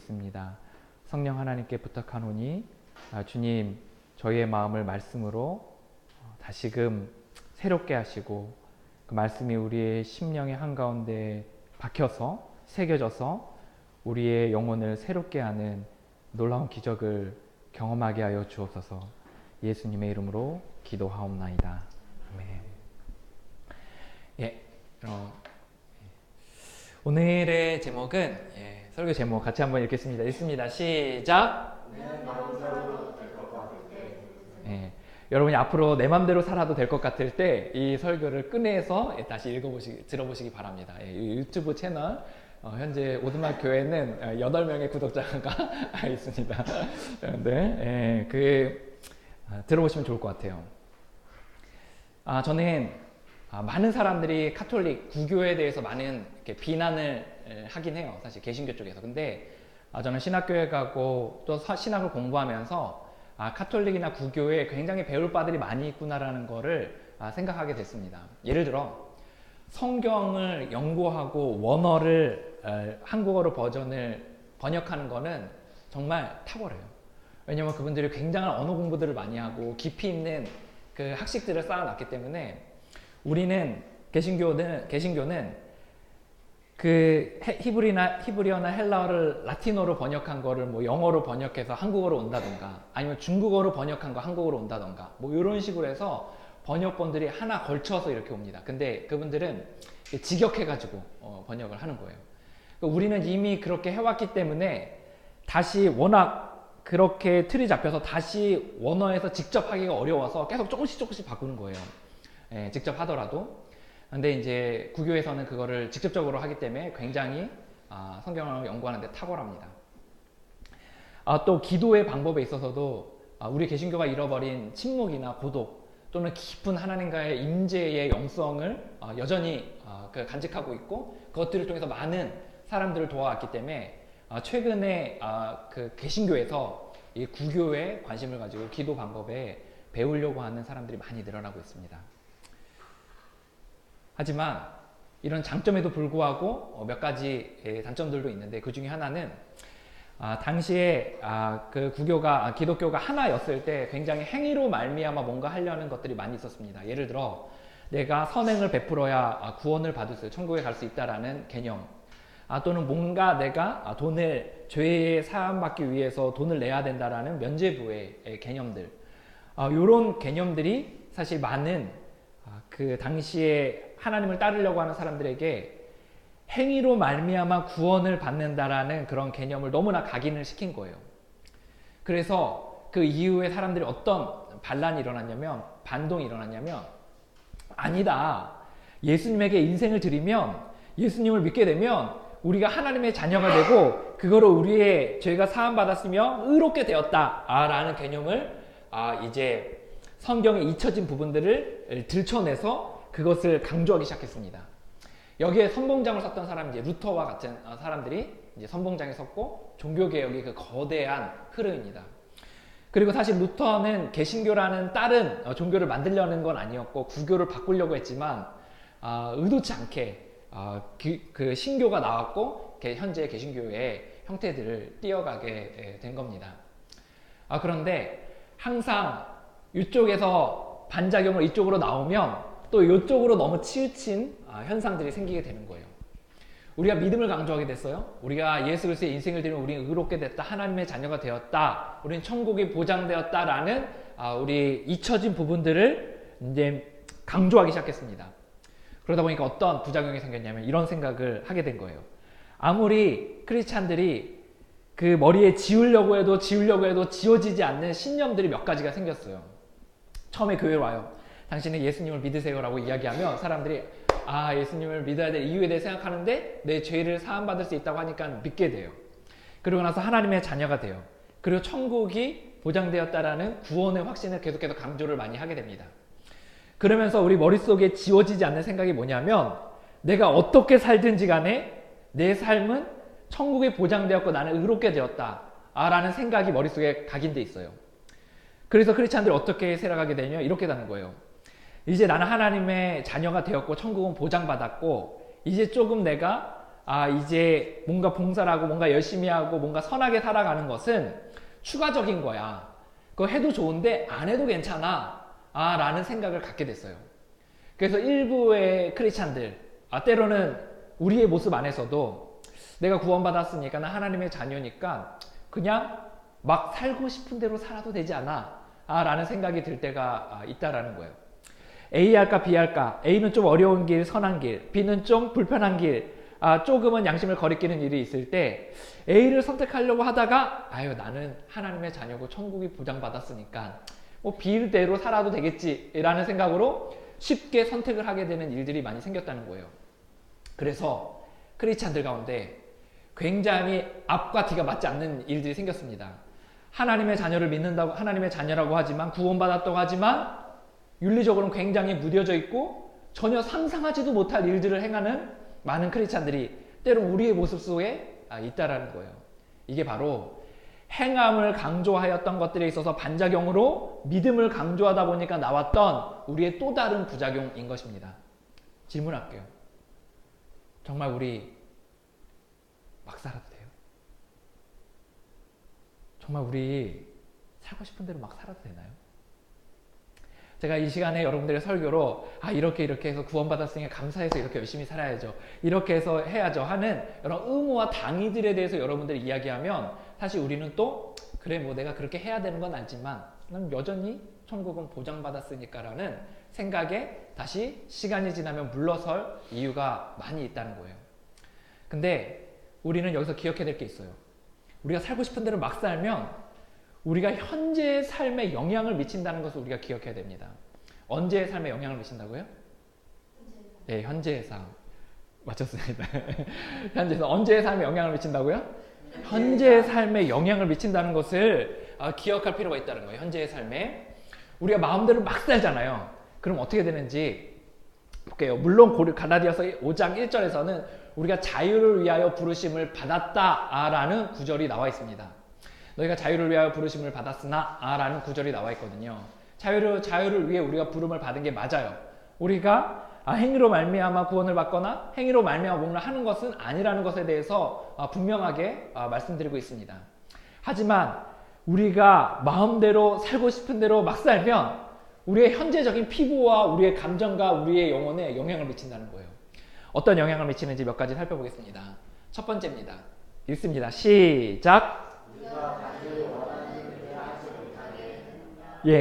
있습니다. 성령 하나님께 부탁하노니 주님 저희의 마음을 말씀으로 다시금 새롭게 하시고 그 말씀이 우리의 심령의 한가운데 박혀서 새겨져서 우리의 영혼을 새롭게 하는 놀라운 기적을 경험하게 하여 주옵소서. 예수님의 이름으로 기도하옵나이다. 아멘. 오늘의 제목은 설교 제목 같이 한번 읽겠습니다. 읽습니다. 시작. 여러분이 앞으로 내 맘대로 살아도 될 것 같을 때 이 설교를 꺼내서 다시 들어보시기 바랍니다. 유튜브 채널 현재 오두막 교회는 8명의 구독자가 있습니다. 네, 들어보시면 좋을 것 같아요. 저는 많은 사람들이 카톨릭 구교에 대해서 많은 이렇게 비난을 하긴 해요. 사실 개신교 쪽에서. 근데 저는 신학교에 가고 또 신학을 공부하면서 카톨릭이나 구교에 굉장히 배울 바들이 많이 있구나라는 거를 생각하게 됐습니다. 예를 들어 성경을 연구하고 원어를 한국어로 버전을 번역하는 거는 정말 탁월해요. 왜냐면 그분들이 굉장한 언어 공부들을 많이 하고 깊이 있는 그 학식들을 쌓아놨기 때문에 우리는 개신교는 그 히브리어나 헬라어를 라틴어로 번역한 거를 뭐 영어로 번역해서 한국어로 온다던가 아니면 중국어로 번역한 거 한국어로 온다던가 뭐 이런 식으로 해서 번역본들이 하나 걸쳐서 이렇게 옵니다. 근데 그분들은 직역해가지고 번역을 하는 거예요. 우리는 이미 그렇게 해왔기 때문에 다시 워낙 그렇게 틀이 잡혀서 다시 원어에서 직접 하기가 어려워서 계속 조금씩 바꾸는 거예요. 직접 하더라도. 근데 이제 구교에서는 그거를 직접적으로 하기 때문에 굉장히 성경을 연구하는 데 탁월합니다. 또 기도의 방법에 있어서도 우리 개신교가 잃어버린 침묵이나 고독 또는 깊은 하나님과의 임재의 영성을 여전히 간직하고 있고 그것들을 통해서 많은 사람들을 도와왔기 때문에 최근에 그 개신교에서 이 구교에 관심을 가지고 기도 방법에 배우려고 하는 사람들이 많이 늘어나고 있습니다. 하지만 이런 장점에도 불구하고 몇 가지 단점들도 있는데 그 중에 하나는 당시에 그 구교가 기독교가 하나였을 때 굉장히 행위로 말미암아 뭔가 하려는 것들이 많이 있었습니다. 예를 들어 내가 선행을 베풀어야 구원을 받을 수 천국에 갈 수 있다라는 개념 또는 뭔가 내가 돈을 죄에 사함받기 위해서 돈을 내야 된다라는 면죄부의 개념들 이런 개념들이 사실 많은 그 당시에 하나님을 따르려고 하는 사람들에게 행위로 말미암아 구원을 받는다라는 그런 개념을 너무나 각인을 시킨 거예요. 그래서 그 이후에 사람들이 어떤 반란이 일어났냐면 반동이 일어났냐면 아니다. 예수님에게 인생을 드리면 예수님을 믿게 되면 우리가 하나님의 자녀가 되고 그거로 우리의 죄가 사함받았으며 의롭게 되었다라는 개념을 이제 성경에 잊혀진 부분들을 들춰내서 그것을 강조하기 시작했습니다. 여기에 선봉장을 섰던 사람이 이제 루터와 같은 사람들이 이제 선봉장에 섰고 종교개혁의 그 거대한 흐름입니다. 그리고 사실 루터는 개신교라는 다른 종교를 만들려는 건 아니었고 구교를 바꾸려고 했지만 의도치 않게 그 신교가 나왔고 현재 개신교의 형태들을 띄어가게 된 겁니다. 그런데 항상 이쪽에서 반작용을 이쪽으로 나오면 또 이쪽으로 너무 치우친 현상들이 생기게 되는 거예요. 우리가 믿음을 강조하게 됐어요. 우리가 예수 그리스도의 인생을 드리면 우리는 의롭게 됐다. 하나님의 자녀가 되었다. 우리는 천국이 보장되었다라는 우리 잊혀진 부분들을 이제 강조하기 시작했습니다. 그러다 보니까 어떤 부작용이 생겼냐면 이런 생각을 하게 된 거예요. 아무리 크리스찬들이 그 머리에 지우려고 해도 지워지지 않는 신념들이 몇 가지가 생겼어요. 처음에 교회에 와요. 당신은 예수님을 믿으세요라고 이야기하면 사람들이 예수님을 믿어야 될 이유에 대해 생각하는데 내 죄를 사함받을 수 있다고 하니까 믿게 돼요. 그러고 나서 하나님의 자녀가 돼요. 그리고 천국이 보장되었다라는 구원의 확신을 계속해서 강조를 많이 하게 됩니다. 그러면서 우리 머릿속에 지워지지 않는 생각이 뭐냐면 내가 어떻게 살든지 간에 내 삶은 천국에 보장되었고 나는 의롭게 되었다 라는 생각이 머릿속에 각인돼 있어요. 그래서 크리스찬들이 어떻게 살아가게 되냐면 이렇게 되는 거예요. 이제 나는 하나님의 자녀가 되었고 천국은 보장받았고 이제 조금 내가 이제 뭔가 봉사를 하고 뭔가 열심히 하고 뭔가 선하게 살아가는 것은 추가적인 거야. 그거 해도 좋은데 안 해도 괜찮아. 라는 생각을 갖게 됐어요. 그래서 일부의 크리스찬들, 때로는 우리의 모습 안에서도 내가 구원받았으니까 나 하나님의 자녀니까 그냥 막 살고 싶은 대로 살아도 되지 않아. 라는 생각이 들 때가 있다라는 거예요. A 할까 B 할까? A는 좀 어려운 길, 선한 길, B는 좀 불편한 길, 조금은 양심을 거리끼는 일이 있을 때 A를 선택하려고 하다가 나는 하나님의 자녀고 천국이 보장받았으니까 뭐 B대로 살아도 되겠지 라는 생각으로 쉽게 선택을 하게 되는 일들이 많이 생겼다는 거예요. 그래서 크리스찬들 가운데 굉장히 앞과 뒤가 맞지 않는 일들이 생겼습니다. 하나님의 자녀를 믿는다고, 하나님의 자녀라고 하지만, 구원받았다고 하지만 윤리적으로는 굉장히 무뎌져 있고 전혀 상상하지도 못할 일들을 행하는 많은 크리스찬들이 때론 우리의 모습 속에 있다라는 거예요. 이게 바로 행함을 강조하였던 것들에 있어서 반작용으로 믿음을 강조하다 보니까 나왔던 우리의 또 다른 부작용인 것입니다. 질문할게요. 정말 우리 막 살아도 돼요? 정말 우리 살고 싶은 대로 막 살아도 되나요? 제가 이 시간에 여러분들의 설교로 이렇게 해서 구원받았으니까 감사해서 이렇게 열심히 살아야죠. 이렇게 해서 해야죠 하는 여러 의무와 당위들에 대해서 여러분들이 이야기하면 사실 우리는 또 그래 뭐 내가 그렇게 해야 되는 건 알지만 난 여전히 천국은 보장받았으니까 라는 생각에 다시 시간이 지나면 물러설 이유가 많이 있다는 거예요. 근데 우리는 여기서 기억해야 될 게 있어요. 우리가 살고 싶은 대로 막 살면 우리가 현재의 삶에 영향을 미친다는 것을 우리가 기억해야 됩니다. 언제의 삶에 영향을 미친다고요? 네, 현재의 삶. 맞췄습니다. 현재에서 언제의 삶에 영향을 미친다고요? 현재의 삶에 영향을 미친다는 것을 기억할 필요가 있다는 거예요. 현재의 삶에. 우리가 마음대로 막 살잖아요. 그럼 어떻게 되는지 볼게요. 물론 갈라디아서 5장 1절에서는 우리가 자유를 위하여 부르심을 받았다라는 구절이 나와 있습니다. 너희가 자유를 위하여 부르심을 받았으나 라는 구절이 나와 있거든요. 자유를 위해 우리가 부름을 받은 게 맞아요. 우리가 행위로 말미암아 구원을 받거나 행위로 말미암아 뭔가 하는 것은 아니라는 것에 대해서 분명하게 말씀드리고 있습니다. 하지만 우리가 마음대로 살고 싶은 대로 막 살면 우리의 현재적인 피부와 우리의 감정과 우리의 영혼에 영향을 미친다는 거예요. 어떤 영향을 미치는지 몇 가지 살펴보겠습니다. 첫 번째입니다. 읽습니다. 시작.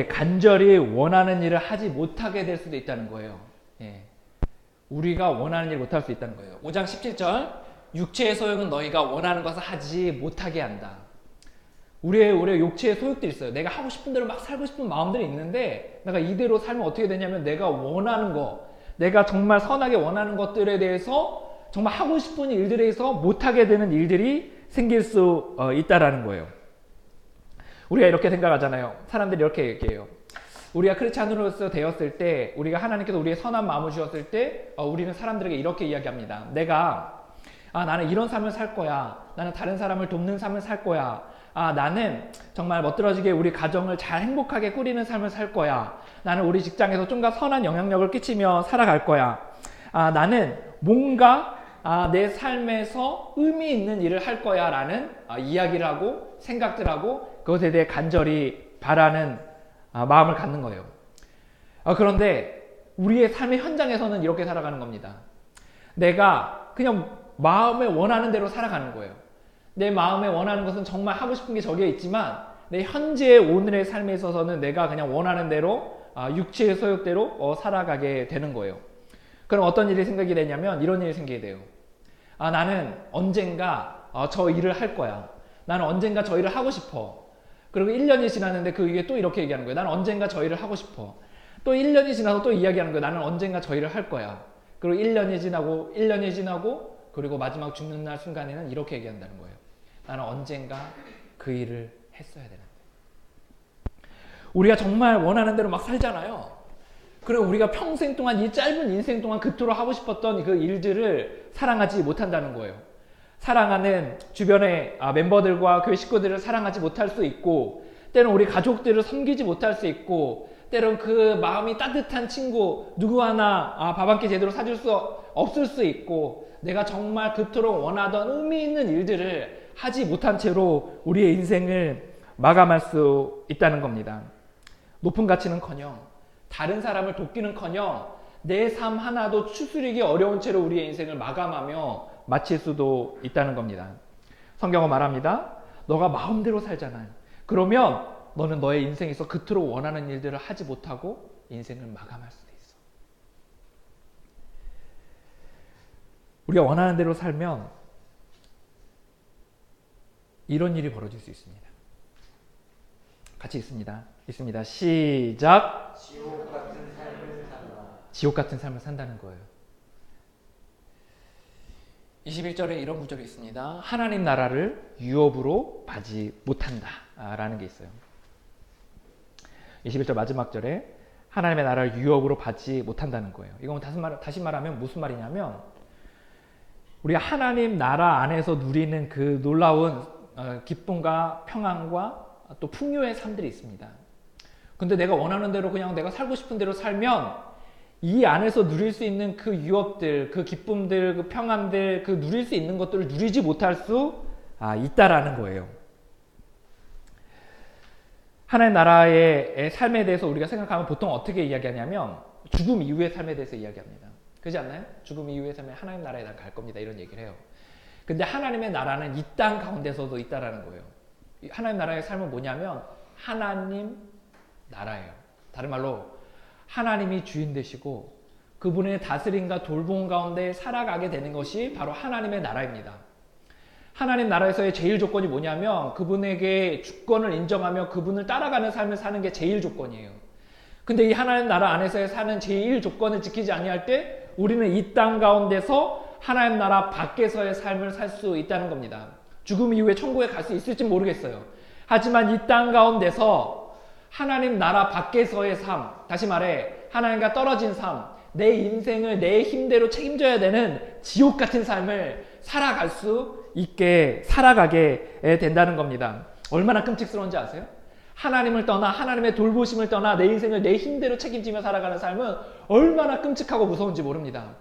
간절히 원하는 일을 하지 못하게 될 수도 있다는 거예요. 우리가 원하는 일을 못할 수 있다는 거예요. 5장 17절 육체의 소욕은 너희가 원하는 것을 하지 못하게 한다. 우리의 육체의 소욕들이 있어요. 내가 하고 싶은 대로 막 살고 싶은 마음들이 있는데 내가 이대로 살면 어떻게 되냐면 내가 원하는 거, 내가 정말 선하게 원하는 것들에 대해서 정말 하고 싶은 일들에서 못하게 되는 일들이 생길 수 있다라는 거예요. 우리가 이렇게 생각하잖아요. 사람들이 이렇게 얘기해요. 우리가 크리스찬으로서 되었을 때, 우리가 하나님께서 우리의 선한 마음을 주었을 때 우리는 사람들에게 이렇게 이야기합니다. 내가 나는 이런 삶을 살 거야. 나는 다른 사람을 돕는 삶을 살 거야. 나는 정말 멋들어지게 우리 가정을 잘 행복하게 꾸리는 삶을 살 거야. 나는 우리 직장에서 좀 더 선한 영향력을 끼치며 살아갈 거야. 나는 뭔가 내 삶에서 의미 있는 일을 할 거야 라는 이야기를 하고 생각들하고 그것에 대해 간절히 바라는 마음을 갖는 거예요. 그런데 우리의 삶의 현장에서는 이렇게 살아가는 겁니다. 내가 그냥 마음에 원하는 대로 살아가는 거예요. 내 마음에 원하는 것은 정말 하고 싶은 게 저기에 있지만 내 현재 오늘의 삶에 있어서는 내가 그냥 원하는 대로 육체의 소욕대로 살아가게 되는 거예요. 그럼 어떤 일이 생기게 되냐면 이런 일이 생기게 돼요. 나는 언젠가 저 일을 할 거야. 나는 언젠가 저 일을 하고 싶어. 그리고 1년이 지났는데 그 위에 또 이렇게 얘기하는 거예요. 나는 언젠가 저 일을 하고 싶어. 또 1년이 지나서 또 이야기하는 거예요. 나는 언젠가 저 일을 할 거야. 그리고 1년이 지나고 그리고 마지막 죽는 날 순간에는 이렇게 얘기한다는 거예요. 나는 언젠가 그 일을 했어야 되는데. 우리가 정말 원하는 대로 막 살잖아요. 그리고 우리가 평생 동안 이 짧은 인생 동안 그토록 하고 싶었던 그 일들을 사랑하지 못한다는 거예요. 사랑하는 주변의 멤버들과 교회 식구들을 사랑하지 못할 수 있고 때로는 우리 가족들을 섬기지 못할 수 있고 때론 그 마음이 따뜻한 친구 누구 하나 밥 한 끼 제대로 사줄 수 없을 수 있고, 내가 정말 그토록 원하던 의미 있는 일들을 하지 못한 채로 우리의 인생을 마감할 수 있다는 겁니다. 높은 가치는커녕 다른 사람을 돕기는커녕 내 삶 하나도 추스리기 어려운 채로 우리의 인생을 마감하며 마칠 수도 있다는 겁니다. 성경은 말합니다. 너가 마음대로 살잖아. 그러면 너는 너의 인생에서 그토록 원하는 일들을 하지 못하고 인생을 마감할 수도 있어. 우리가 원하는 대로 살면 이런 일이 벌어질 수 있습니다. 같이 있습니다. 시작. 지옥 같은 삶을 산다. 지옥 같은 삶을 산다는 거예요. 21절에 이런 구절이 있습니다. 하나님 나라를 유업으로 받지 못한다 라는 게 있어요. 21절 마지막 절에 하나님의 나라를 유업으로 받지 못한다는 거예요. 이건 다시 말하면 무슨 말이냐면, 우리가 하나님 나라 안에서 누리는 그 놀라운 기쁨과 평안과 또 풍요의 삶들이 있습니다. 근데 내가 원하는 대로 그냥 내가 살고 싶은 대로 살면 이 안에서 누릴 수 있는 그 유업들, 그 기쁨들, 그 평안들, 그 누릴 수 있는 것들을 누리지 못할 수 있다라는 거예요. 하나님 나라의 삶에 대해서 우리가 생각하면 보통 어떻게 이야기하냐면 죽음 이후의 삶에 대해서 이야기합니다. 그렇지 않나요? 죽음 이후의 삶에 하나님 나라에 난 갈 겁니다. 이런 얘기를 해요. 근데 하나님의 나라는 이 땅 가운데서도 있다라는 거예요. 하나님 나라의 삶은 뭐냐면 하나님 나라예요. 다른 말로 하나님이 주인 되시고 그분의 다스림과 돌봄 가운데 살아가게 되는 것이 바로 하나님의 나라입니다. 하나님 나라에서의 제일 조건이 뭐냐면 그분에게 주권을 인정하며 그분을 따라가는 삶을 사는 게 제일 조건이에요. 근데 이 하나님 나라 안에서의 사는 제일 조건을 지키지 아니할 때 우리는 이 땅 가운데서 하나님 나라 밖에서의 삶을 살 수 있다는 겁니다. 죽음 이후에 천국에 갈 수 있을지 모르겠어요. 하지만 이 땅 가운데서 하나님 나라 밖에서의 삶, 다시 말해 하나님과 떨어진 삶, 내 인생을 내 힘대로 책임져야 되는 지옥 같은 삶을 살아갈 수 있게 살아가게 된다는 겁니다. 얼마나 끔찍스러운지 아세요? 하나님을 떠나 하나님의 돌보심을 떠나 내 인생을 내 힘대로 책임지며 살아가는 삶은 얼마나 끔찍하고 무서운지 모릅니다.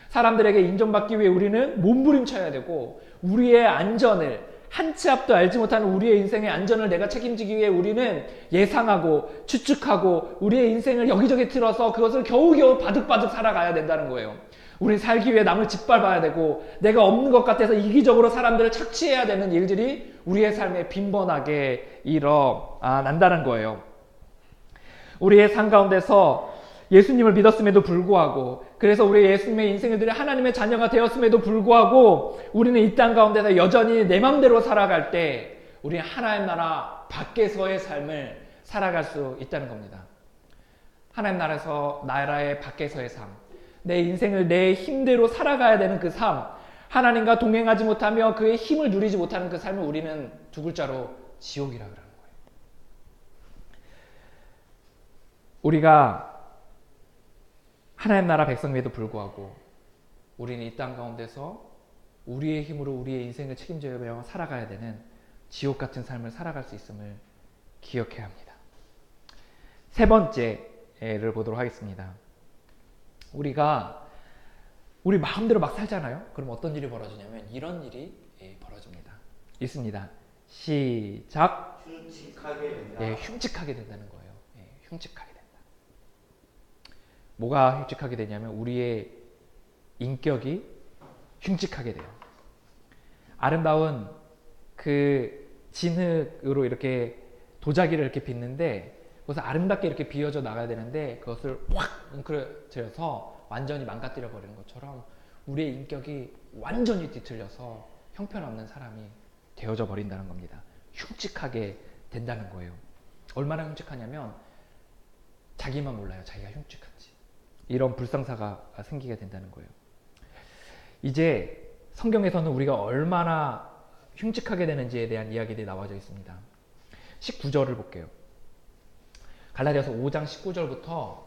사람들에게 인정받기 위해 우리는 몸부림쳐야 되고 우리의 안전을 한 치 앞도 알지 못하는 우리의 인생의 안전을 내가 책임지기 위해 우리는 예상하고 추측하고 우리의 인생을 여기저기 틀어서 그것을 겨우겨우 바득바득 살아가야 된다는 거예요. 우린 살기 위해 남을 짓밟아야 되고 내가 없는 것 같아서 이기적으로 사람들을 착취해야 되는 일들이 우리의 삶에 빈번하게 일어난다는 거예요. 우리의 삶 가운데서 예수님을 믿었음에도 불구하고, 그래서 우리 예수님의 인생들이 하나님의 자녀가 되었음에도 불구하고 우리는 이 땅 가운데서 여전히 내 맘대로 살아갈 때 우리는 하나님 나라 밖에서의 삶을 살아갈 수 있다는 겁니다. 하나님 나라의 밖에서의 삶, 내 인생을 내 힘대로 살아가야 되는 그 삶, 하나님과 동행하지 못하며 그의 힘을 누리지 못하는 그 삶을 우리는 두 글자로 지옥이라고 하는 거예요. 우리가 하나님 나라 백성임에도 불구하고 우리는 이 땅 가운데서 우리의 힘으로 우리의 인생을 책임져야 살아가야 되는 지옥 같은 삶을 살아갈 수 있음을 기억해야 합니다. 세 번째를 보도록 하겠습니다. 우리가 우리 마음대로 막 살잖아요. 그럼 어떤 일이 벌어지냐면 이런 일이 벌어집니다. 있습니다. 시작. 흉측하게 된다. 흉측하게 된다는 거예요. 흉측하게 된다. 뭐가 흉측하게 되냐면 우리의 인격이 흉측하게 돼요. 아름다운 그 진흙으로 이렇게 도자기를 이렇게 빚는데 그것을 아름답게 이렇게 비워져 나가야 되는데 그것을 확 웅크려져서 완전히 망가뜨려 버리는 것처럼 우리의 인격이 완전히 뒤틀려서 형편없는 사람이 되어져 버린다는 겁니다. 흉측하게 된다는 거예요. 얼마나 흉측하냐면 자기만 몰라요. 자기가 흉측한지. 이런 불상사가 생기게 된다는 거예요. 이제 성경에서는 우리가 얼마나 흉측하게 되는지에 대한 이야기들이 나와져 있습니다. 19절을 볼게요. 갈라디아서 5장 19절부터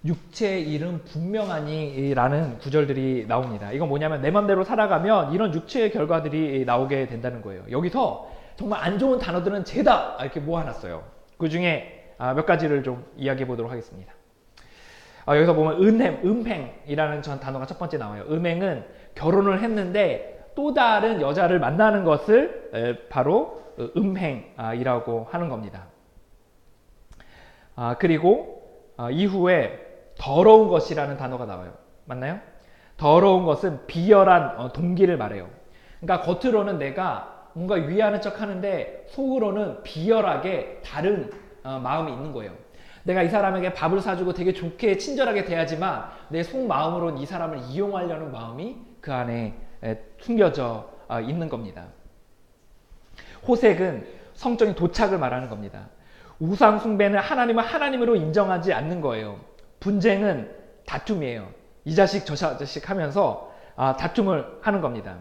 육체의 일은 분명하니 라는 구절들이 나옵니다. 이건 뭐냐면 내 맘대로 살아가면 이런 육체의 결과들이 나오게 된다는 거예요. 여기서 정말 안 좋은 단어들은 죄다 이렇게 모아놨어요. 그 중에 몇 가지를 좀 이야기해 보도록 하겠습니다. 여기서 보면 음행이라는 단어가 첫 번째 나와요. 음행은 결혼을 했는데 또 다른 여자를 만나는 것을 바로 음행이라고 하는 겁니다. 그리고 이후에 더러운 것이라는 단어가 나와요. 맞나요? 더러운 것은 비열한 동기를 말해요. 그러니까 겉으로는 내가 뭔가 위하는 척 하는데 속으로는 비열하게 다른 마음이 있는 거예요. 내가 이 사람에게 밥을 사주고 되게 좋게 친절하게 대하지만 내 속마음으로는 이 사람을 이용하려는 마음이 그 안에 숨겨져 있는 겁니다. 호색은 성적인 도착을 말하는 겁니다. 우상 숭배는 하나님을 하나님으로 인정하지 않는 거예요. 분쟁은 다툼이에요. 이 자식 저 자식 하면서 다툼을 하는 겁니다.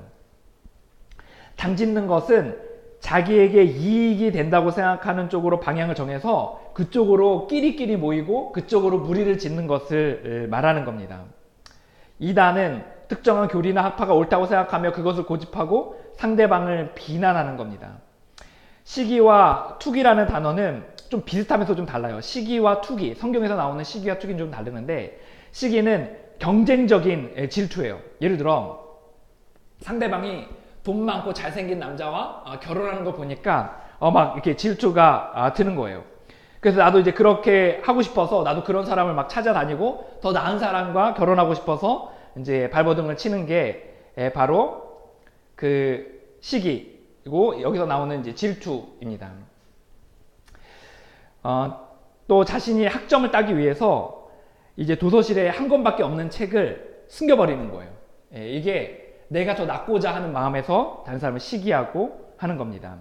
당짓는 것은 자기에게 이익이 된다고 생각하는 쪽으로 방향을 정해서 그쪽으로 끼리끼리 모이고 그쪽으로 무리를 짓는 것을 말하는 겁니다. 이단은 특정한 교리나 학파가 옳다고 생각하며 그것을 고집하고 상대방을 비난하는 겁니다. 시기와 투기라는 단어는 좀 비슷하면서 좀 달라요. 시기와 투기, 성경에서 나오는 시기와 투기는 좀 다르는데 시기는 경쟁적인 질투예요. 예를 들어 상대방이 돈 많고 잘생긴 남자와 결혼하는 거 보니까 막 이렇게 질투가 드는 거예요. 그래서 나도 이제 그렇게 하고 싶어서 나도 그런 사람을 막 찾아다니고 더 나은 사람과 결혼하고 싶어서 이제 발버둥을 치는 게 바로 그 시기이고 여기서 나오는 이제 질투입니다. 또 자신이 학점을 따기 위해서 이제 도서실에 한 권밖에 없는 책을 숨겨버리는 거예요. 이게 내가 더 낫고자 하는 마음에서 다른 사람을 시기하고 하는 겁니다.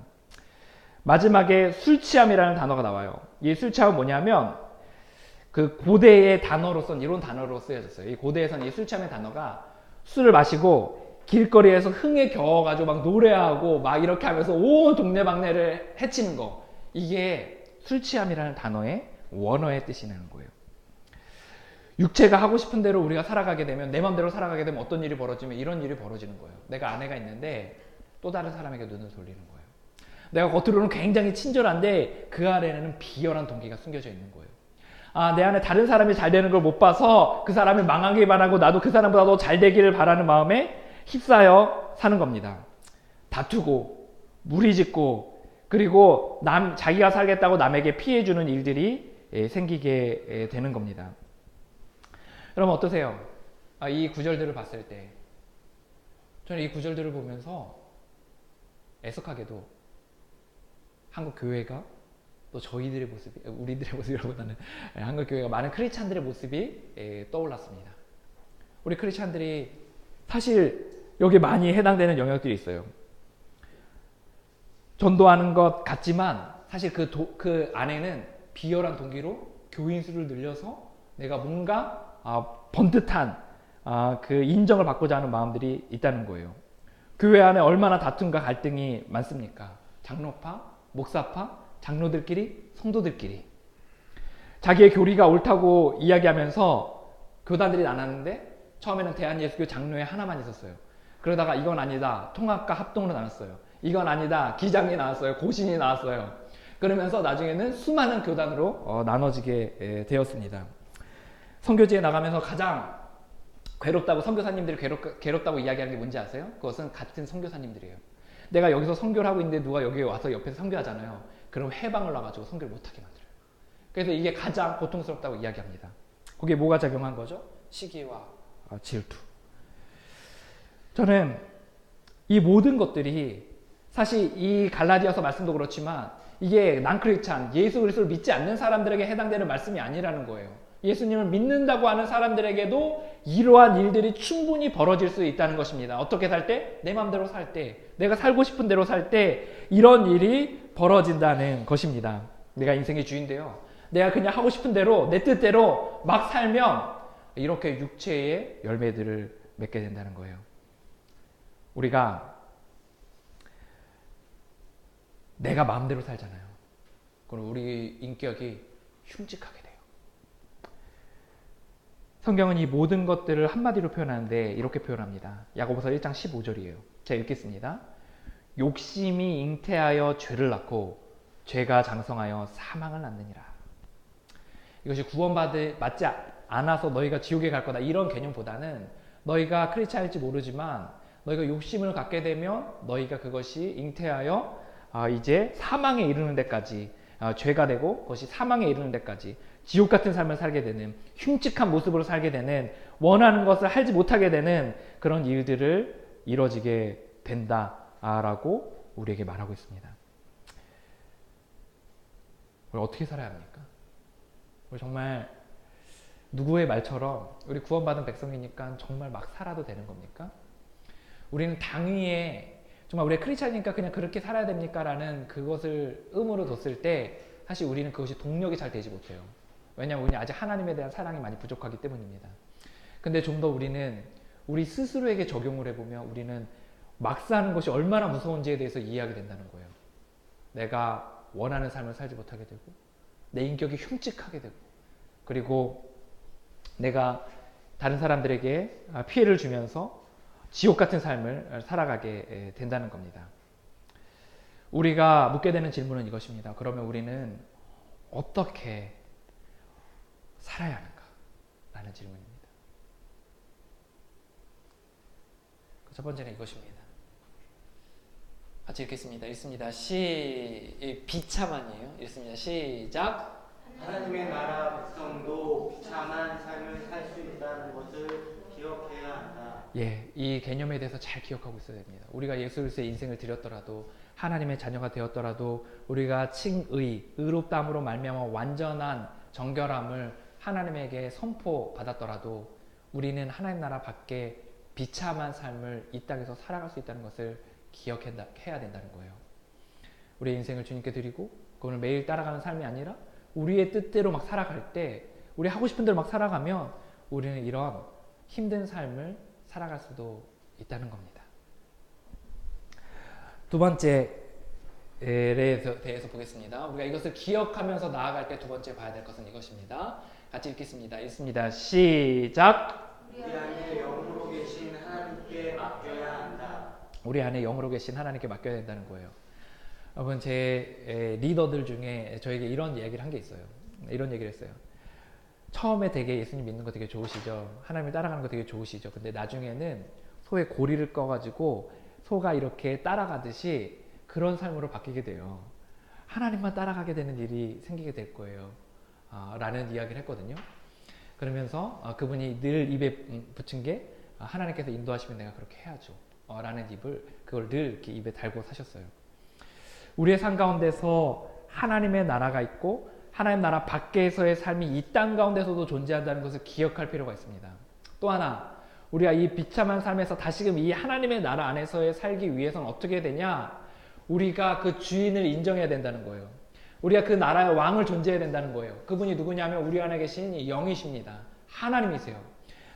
마지막에 술 취함이라는 단어가 나와요. 이 술 취함은 뭐냐면 그 고대의 단어로서는 이런 단어로 쓰여졌어요. 이 고대에서는 이 술 취함의 단어가 술을 마시고 길거리에서 흥에 겨워가지고 막 노래하고 막 이렇게 하면서 온 동네방네를 해치는 거. 이게 술 취함이라는 단어의 원어의 뜻이 나는 거예요. 육체가 하고 싶은 대로 우리가 살아가게 되면 내 맘대로 살아가게 되면 어떤 일이 벌어지면 이런 일이 벌어지는 거예요. 내가 아내가 있는데 또 다른 사람에게 눈을 돌리는 거예요. 내가 겉으로는 굉장히 친절한데 그 아래에는 비열한 동기가 숨겨져 있는 거예요. 내 안에 다른 사람이 잘 되는 걸 못 봐서 그 사람이 망하길 바라고 나도 그 사람보다 더 잘 되기를 바라는 마음에 휩싸여 사는 겁니다. 다투고 무리짓고 그리고 자기가 살겠다고 남에게 피해주는 일들이 생기게 되는 겁니다. 여러분 어떠세요? 이 구절들을 봤을 때 저는 이 구절들을 보면서 애석하게도 한국 교회가 또 저희들의 모습이 우리들의 모습이라보다는 한국 교회가 많은 크리스찬들의 모습이 떠올랐습니다. 우리 크리스찬들이 사실 여기에 많이 해당되는 영역들이 있어요. 전도하는 것 같지만 사실 그 안에는 비열한 동기로 교인 수를 늘려서 내가 뭔가 번듯한 그 인정을 받고자 하는 마음들이 있다는 거예요. 교회 안에 얼마나 다툼과 갈등이 많습니까? 장로파, 목사파, 장로들끼리, 성도들끼리. 자기의 교리가 옳다고 이야기하면서 교단들이 나눴는데 처음에는 대한예수교 장로회 하나만 있었어요. 그러다가 이건 아니다. 통합과 합동으로 나눴어요. 이건 아니다. 기장이 나왔어요. 고신이 나왔어요. 그러면서 나중에는 수많은 교단으로 나눠지게 되었습니다. 선교지에 나가면서 가장 괴롭다고 선교사님들이 괴롭다고 이야기하는 게 뭔지 아세요? 그것은 같은 선교사님들이에요. 내가 여기서 선교를 하고 있는데 누가 여기 와서 옆에서 선교하잖아요. 그럼 해방을 놔가지고 선교를 못하게 만들어요. 그래서 이게 가장 고통스럽다고 이야기합니다. 거기에 뭐가 작용한 거죠? 시기와 질투. 저는 이 모든 것들이 사실 이 갈라디아서 말씀도 그렇지만 이게 난크리스찬, 예수 그리스도를 믿지 않는 사람들에게 해당되는 말씀이 아니라는 거예요. 예수님을 믿는다고 하는 사람들에게도 이러한 일들이 충분히 벌어질 수 있다는 것입니다. 어떻게 살 때? 내 마음대로 살 때, 내가 살고 싶은 대로 살 때 이런 일이 벌어진다는 것입니다. 내가 인생의 주인데요. 내가 그냥 하고 싶은 대로 내 뜻대로 막 살면 이렇게 육체의 열매들을 맺게 된다는 거예요. 우리가 내가 마음대로 살잖아요. 그럼 우리 인격이 흉측하게 돼요. 성경은 이 모든 것들을 한마디로 표현하는데 이렇게 표현합니다. 야고보서 1장 15절이에요. 제가 읽겠습니다. 욕심이 잉태하여 죄를 낳고 죄가 장성하여 사망을 낳느니라. 이것이 맞지 않아서 너희가 지옥에 갈 거다 이런 개념보다는 너희가 크리스찬일지 모르지만 너희가 욕심을 갖게 되면 너희가 그것이 잉태하여 이제 사망에 이르는 데까지 죄가 되고 그것이 사망에 이르는 데까지 지옥 같은 삶을 살게 되는 흉측한 모습으로 살게 되는 원하는 것을 하지 못하게 되는 그런 일들을 이뤄지게 된다라고 우리에게 말하고 있습니다. 우리 어떻게 살아야 합니까? 우리 정말 누구의 말처럼 우리 구원받은 백성이니까 정말 막 살아도 되는 겁니까? 우리는 당위에 정말 우리 크리스찬이니까 그냥 그렇게 살아야 됩니까? 라는 그것을 의무로 뒀을 때 사실 우리는 그것이 동력이 잘 되지 못해요. 왜냐하면 우리는 아직 하나님에 대한 사랑이 많이 부족하기 때문입니다. 근데 좀 더 우리는 우리 스스로에게 적용을 해보면 우리는 막 사는 것이 얼마나 무서운지에 대해서 이해하게 된다는 거예요. 내가 원하는 삶을 살지 못하게 되고 내 인격이 흉측하게 되고 그리고 내가 다른 사람들에게 피해를 주면서 지옥 같은 삶을 살아가게 된다는 겁니다. 우리가 묻게 되는 질문은 이것입니다. 그러면 우리는 어떻게 살아야 하는가? 라는 질문입니다. 첫 번째는 이것입니다. 같이 읽겠습니다. 읽습니다. 비참한이에요. 읽습니다. 시작. 하나님의 나라 백성도 비참한 삶을 살 수 있다는 것을 기억해야 한다. 예, 이 개념에 대해서 잘 기억하고 있어야 됩니다. 우리가 예수 그리스도의 인생을 드렸더라도 하나님의 자녀가 되었더라도 우리가 의롭다함으로 말미암아 완전한 정결함을 하나님에게 선포받았더라도 우리는 하나님 나라 밖에 비참한 삶을 이 땅에서 살아갈 수 있다는 것을 기억해야 된다는 거예요. 우리의 인생을 주님께 드리고 그걸 매일 따라가는 삶이 아니라 우리의 뜻대로 막 살아갈 때 우리 하고 싶은 대로 막 살아가면 우리는 이런 힘든 삶을 살아갈 수도 있다는 겁니다. 두 번째 에 대해서 보겠습니다. 우리가 이것을 기억하면서 나아갈 때 두 번째 봐야 될 것은 이것입니다. 같이 읽겠습니다. 읽습니다. 시작. 우리 안에 영으로 계신 하나님께 맡겨야 한다. 우리 안에 영으로 계신 하나님께 맡겨야 된다는 거예요. 여러분 제 리더들 중에 저에게 이런 이야기를 한 게 있어요. 이런 얘기를 했어요. 처음에 되게 예수님 믿는 거 되게 좋으시죠. 하나님을 따라가는 거 되게 좋으시죠. 근데 나중에는 소의 고리를 꺼가지고 소가 이렇게 따라가듯이 그런 삶으로 바뀌게 돼요. 하나님만 따라가게 되는 일이 생기게 될 거예요. 라는 이야기를 했거든요. 그러면서 그분이 늘 입에 붙인 게 하나님께서 인도하시면 내가 그렇게 해야죠. 라는 그걸 늘 이렇게 입에 달고 사셨어요. 우리의 삶 가운데서 하나님의 나라가 있고 하나님 나라 밖에서의 삶이 이 땅 가운데서도 존재한다는 것을 기억할 필요가 있습니다. 또 하나 우리가 이 비참한 삶에서 다시금 이 하나님의 나라 안에서의 살기 위해서는 어떻게 되냐? 우리가 그 주인을 인정해야 된다는 거예요. 우리가 그 나라의 왕을 존재해야 된다는 거예요. 그분이 누구냐면 우리 안에 계신 영이십니다. 하나님이세요.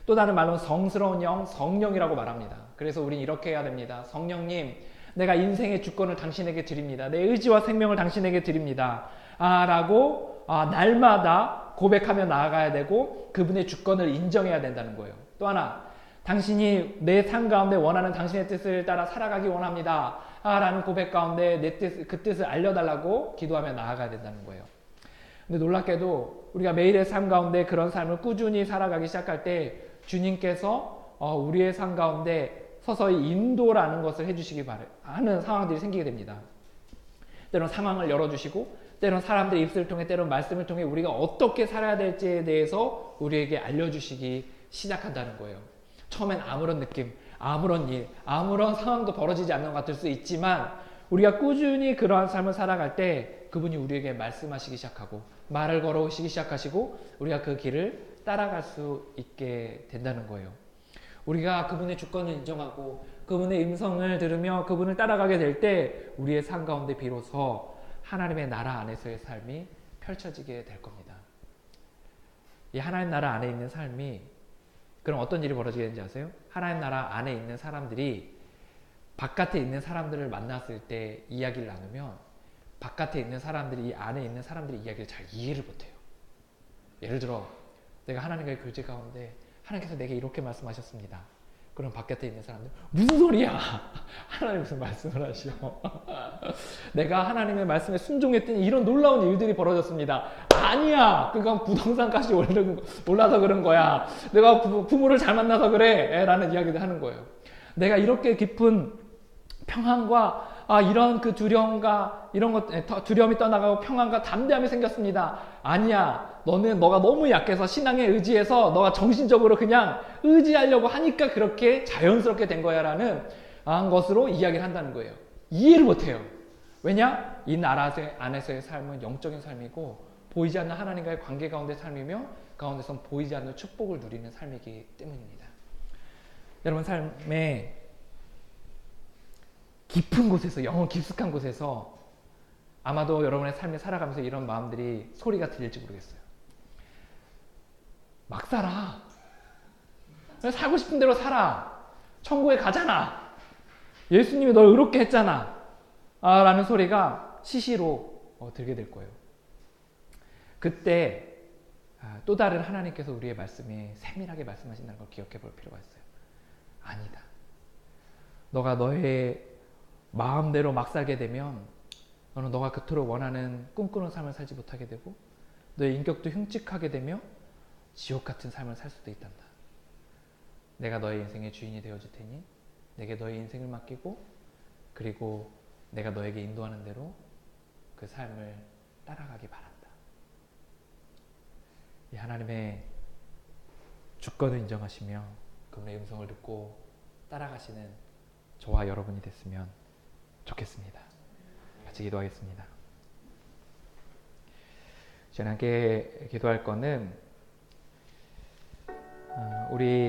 또 다른 말로는 성스러운 영, 성령이라고 말합니다. 그래서 우리는 이렇게 해야 됩니다. 성령님, 내가 인생의 주권을 당신에게 드립니다. 내 의지와 생명을 당신에게 드립니다. 라고 날마다 고백하며 나아가야 되고 그분의 주권을 인정해야 된다는 거예요. 또 하나, 당신이 내 삶 가운데 원하는 당신의 뜻을 따라 살아가기 원합니다. 라는 고백 가운데 그 뜻을 알려달라고 기도하며 나아가야 된다는 거예요. 근데 놀랍게도 우리가 매일의 삶 가운데 그런 삶을 꾸준히 살아가기 시작할 때 주님께서 우리의 삶 가운데 서서히 인도라는 것을 해주시기 하는 상황들이 생기게 됩니다. 때론 상황을 열어주시고 때론 사람들의 입술을 통해 때론 말씀을 통해 우리가 어떻게 살아야 될지에 대해서 우리에게 알려주시기 시작한다는 거예요. 처음엔 아무런 느낌, 아무런 일, 아무런 상황도 벌어지지 않는 것 같을 수 있지만 우리가 꾸준히 그러한 삶을 살아갈 때 그분이 우리에게 말씀하시기 시작하고 말을 걸어오시기 시작하시고 우리가 그 길을 따라갈 수 있게 된다는 거예요. 우리가 그분의 주권을 인정하고 그분의 음성을 들으며 그분을 따라가게 될 때 우리의 삶 가운데 비로소 하나님의 나라 안에서의 삶이 펼쳐지게 될 겁니다. 이 하나님 나라 안에 있는 삶이 그럼 어떤 일이 벌어지게 되는지 아세요? 하나님 나라 안에 있는 사람들이 바깥에 있는 사람들을 만났을 때 이야기를 나누면 바깥에 있는 사람들이 이 안에 있는 사람들의 이야기를 잘 이해를 못해요. 예를 들어 내가 하나님과의 교제 가운데 하나님께서 내게 이렇게 말씀하셨습니다. 그럼 바깥에 있는 사람들 무슨 소리야? 하나님 무슨 말씀을 하시오? 내가 하나님의 말씀에 순종했더니 이런 놀라운 일들이 벌어졌습니다. 아니야. 그건 부동산 값이 올라서 그런 거야. 내가 부모를 잘 만나서 그래. 라는 이야기를 하는 거예요. 내가 이렇게 깊은 평안과 이런 그 두려움과 이런 것, 두려움이 떠나가고 평안과 담대함이 생겼습니다. 아니야. 너가 너무 약해서 신앙에 의지해서 너가 정신적으로 그냥 의지하려고 하니까 그렇게 자연스럽게 된 거야. 라는 것으로 이야기를 한다는 거예요. 이해를 못해요. 왜냐? 이 나라 안에서의 삶은 영적인 삶이고 보이지 않는 하나님과의 관계 가운데 삶이며 가운데선 보이지 않는 축복을 누리는 삶이기 때문입니다. 여러분 삶에 깊은 곳에서, 영혼 깊숙한 곳에서 아마도 여러분의 삶을 살아가면서 이런 마음들이 소리가 들릴지 모르겠어요. 막 살아. 살고 싶은 대로 살아. 천국에 가잖아. 예수님이 널 의롭게 했잖아. 라는 소리가 시시로 들게 될 거예요. 그때 또 다른 하나님께서 우리의 말씀에 세밀하게 말씀하신다는 걸 기억해 볼 필요가 있어요. 아니다. 너가 너의 마음대로 막 살게 되면 너는 너가 그토록 원하는 꿈꾸는 삶을 살지 못하게 되고 너의 인격도 흉측하게 되며 지옥 같은 삶을 살 수도 있단다. 내가 너의 인생의 주인이 되어줄 테니 내게 너의 인생을 맡기고 그리고 내가 너에게 인도하는 대로 그 삶을 따라가기 바란다. 이 하나님의 주권을 인정하시며 그분의 음성을 듣고 따라가시는 저와 여러분이 됐으면 좋겠습니다. 같이 기도하겠습니다. 저는 함께 기도할 거는 우리